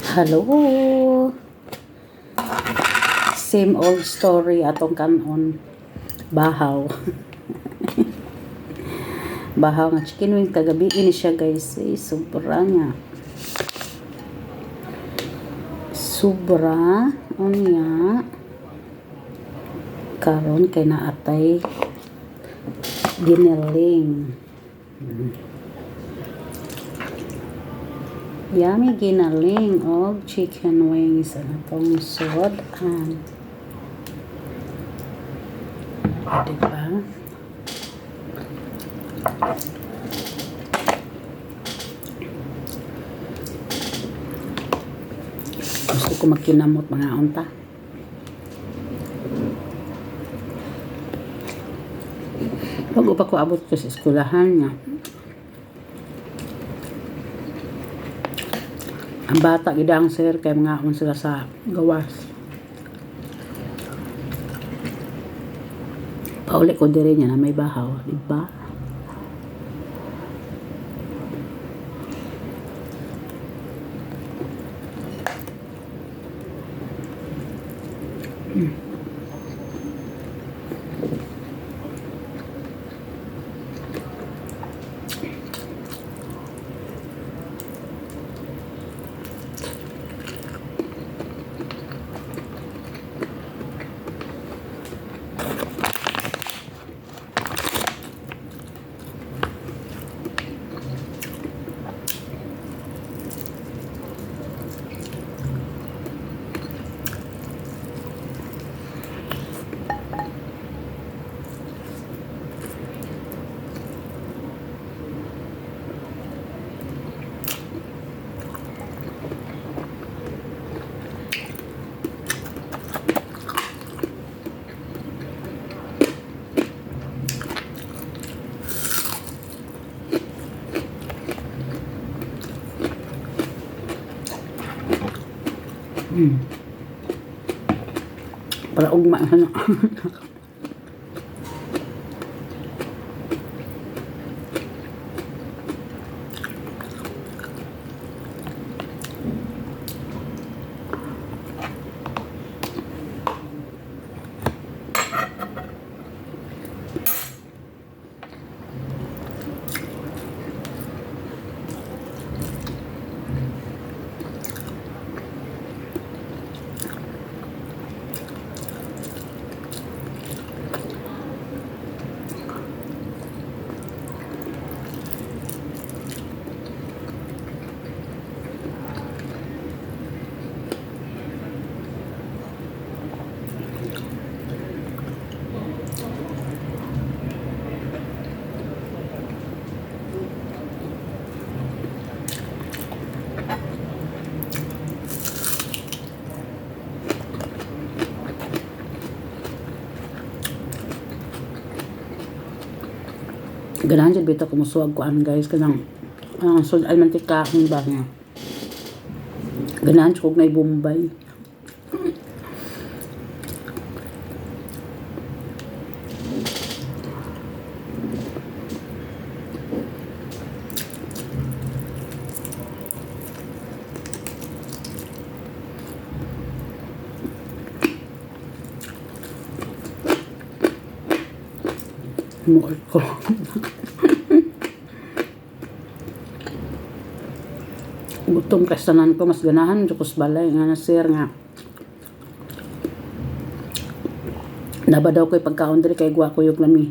Hello. Same old story atong kanon. Bahaw. Bahaw nga chicken wing kagabi ini siya guys. Sobra nga. Sobra. Unya. Karon kay naatay giniling. Yummy ginaling og chicken wings ano tong sudan. Diba? Gusto ko magkinamot mga unta. Bago pa ko abot ko sa eskwelahan nga. Ang bata gidang sir kay mga on sila sa gawas. Pauli ko diri niya na may bahaw, di ba? Para ugma na. Ganahan dyan bito kumusuag ko guys kanang sud almantika akong ba nga ganahan ko na ibumbay mo ko. Gutom kastanan ko mas ganahan jukos balay nga na sir nga nabadaw ko'y pagkaon diri kay guwa ko yung lami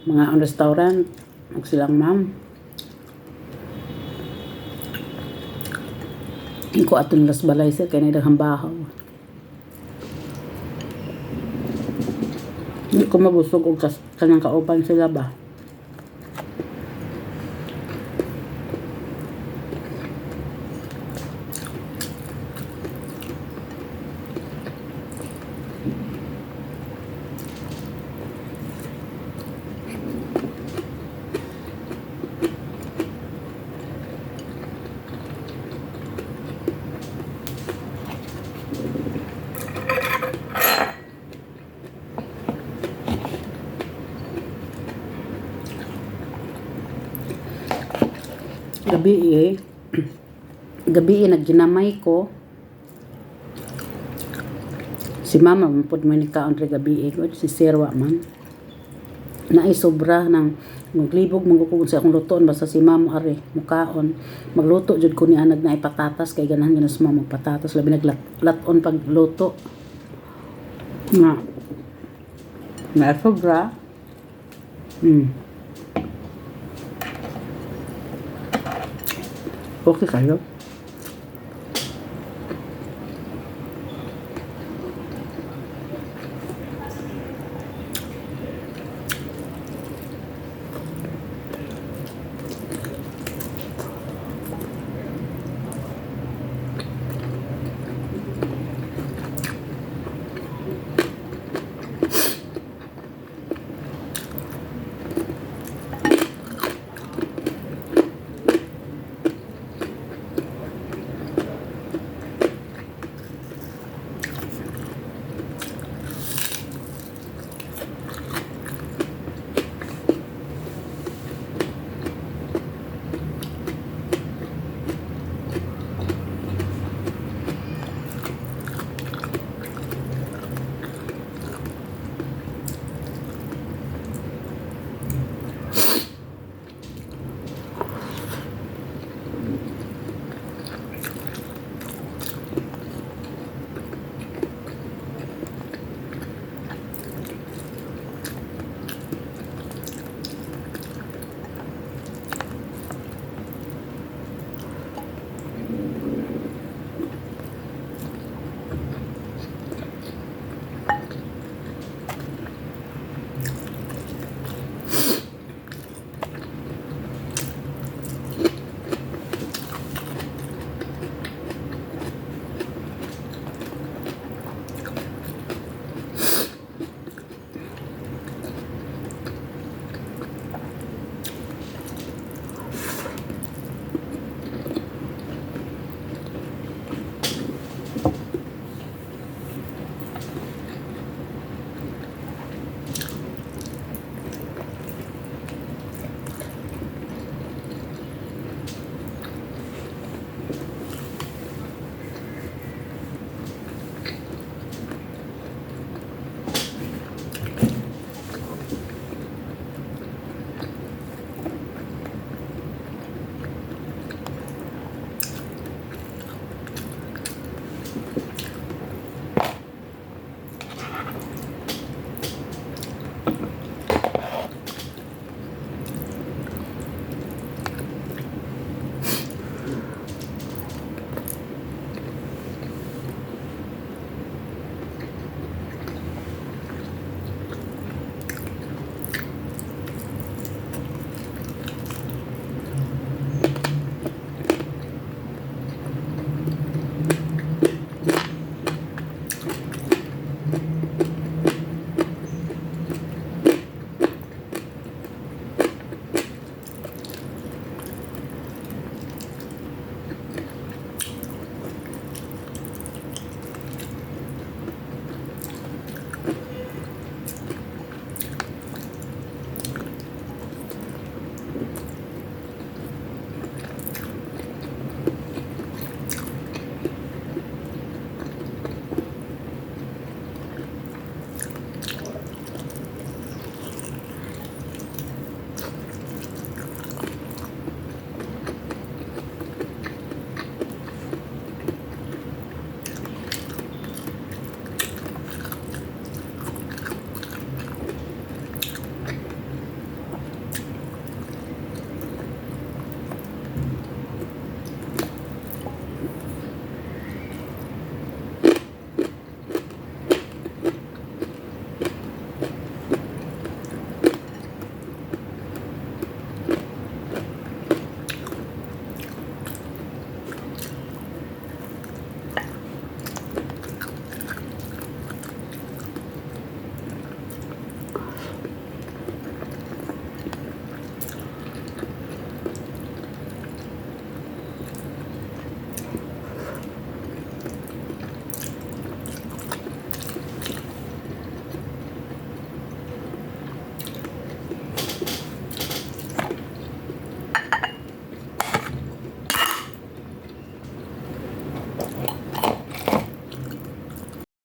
mga ang restaurant ang silang ma'am ko aton las balay sir kay nadaghang bahaw hindi ko mabusog og kanang kauban sila ba. Gabi gabi nagginamay ko. Si mama pud mo ni kaon re gabi ko si Sirwa man. Naay sobra ng maglibog mangukog sa akong lutoon basta si mama are mukaon. Magluto jud ko ni anag na patatas kay ganahan gina sa mama patatas labi naglaton pag luto. Na sobra. Okay kayo.